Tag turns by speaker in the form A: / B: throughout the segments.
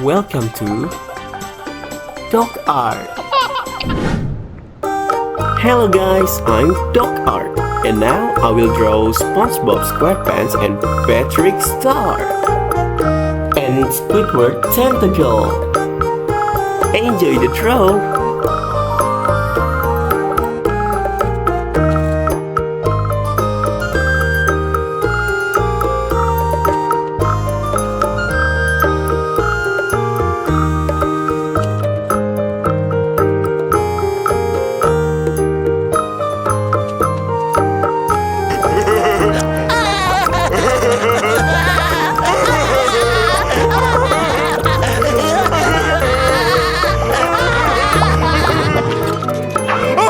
A: welcome to DocArt. Hello guys, I'm DocArt, and now I will draw Spongebob Squarepants and Patrick Star and Squidward Tentacle. Enjoy the draw!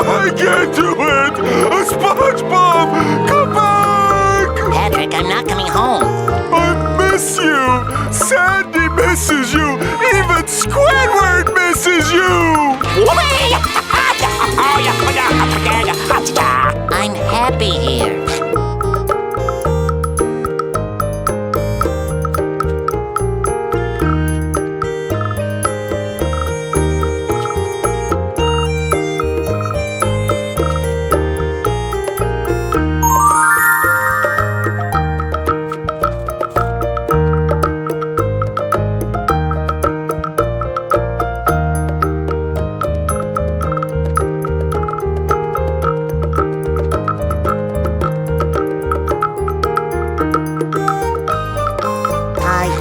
B: I can't do it! SpongeBob, come back!
C: Patrick, I'm not coming home.
B: I miss you! Sandy misses you! Even Squidward misses you!
C: I'm happy here.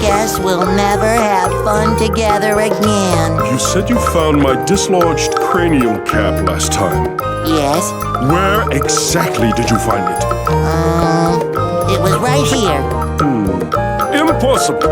C: Guess we'll never have fun together again.
B: You said you found my dislodged cranial cap last time.
C: Yes?
B: Where exactly did you find it?
C: It was right here.
B: Impossible!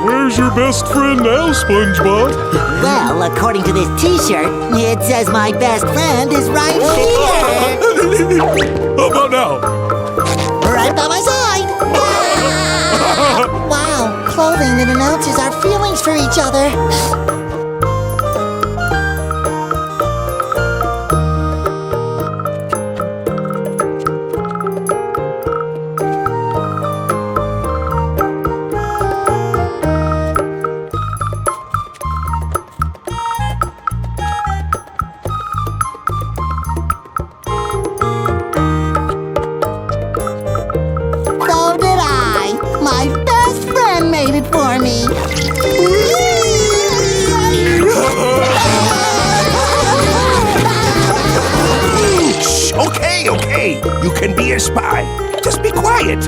B: Where's your best friend now, SpongeBob?
C: Well, according to this t-shirt, it says my best friend is right here.
B: How about now?
C: Right by my side. Wow, clothing that announces our feelings for each other. My best friend made it for me.
D: Shh, okay. You can be a spy. Just be quiet.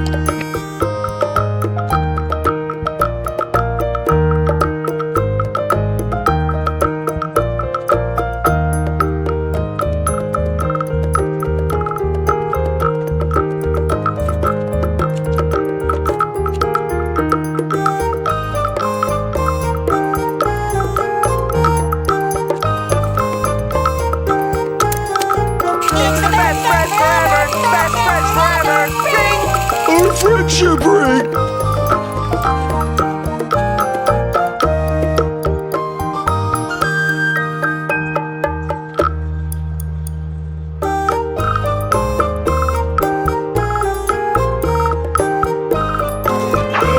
B: Our friendship ring!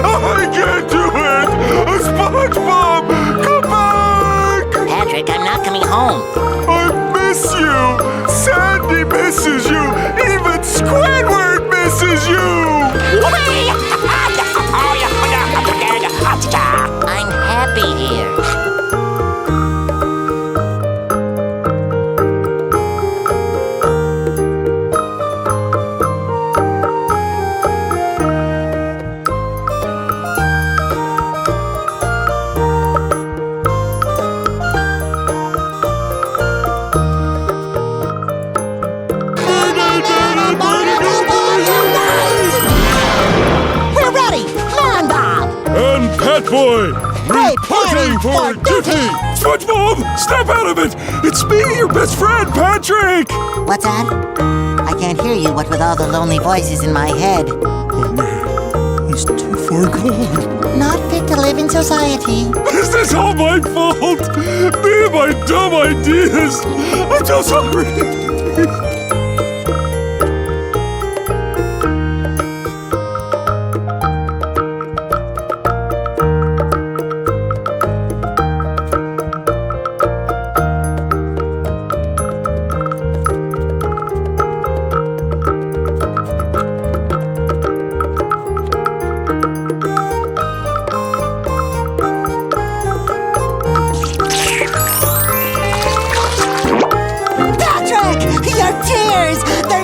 B: I can't do it! SpongeBob, come back!
C: Patrick, I'm not coming home.
B: I miss you! Sandy misses you! Even Squidward misses you!
C: I'm happy here. We're ready! Come on, Bob!
B: And Pet Boy!
C: Great
B: reporting for duty! SpongeBob, snap out of it! It's me, your best friend, Patrick!
C: What's that? I can't hear you, what with all the lonely voices in my head.
B: Oh man, he's too far gone.
C: Not fit to live in society.
B: Is this all my fault? Me and my dumb ideas! I'm so sorry!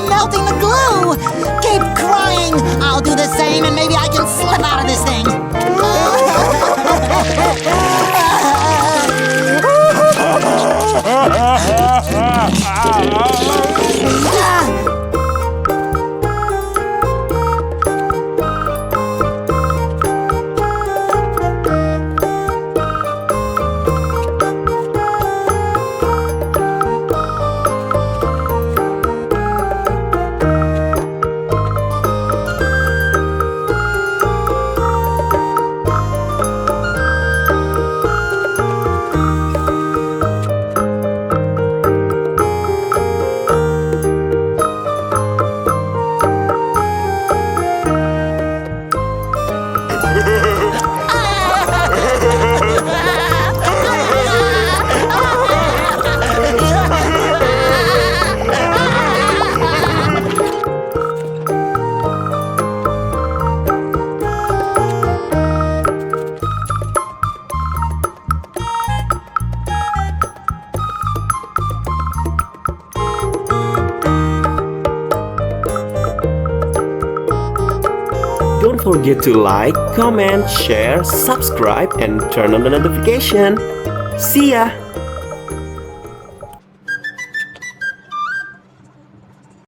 C: Melting the glue! Keep crying! I'll do the same and maybe I can slip out of this thing!
A: Don't forget to like, comment, share, subscribe, and turn on the notification. See ya!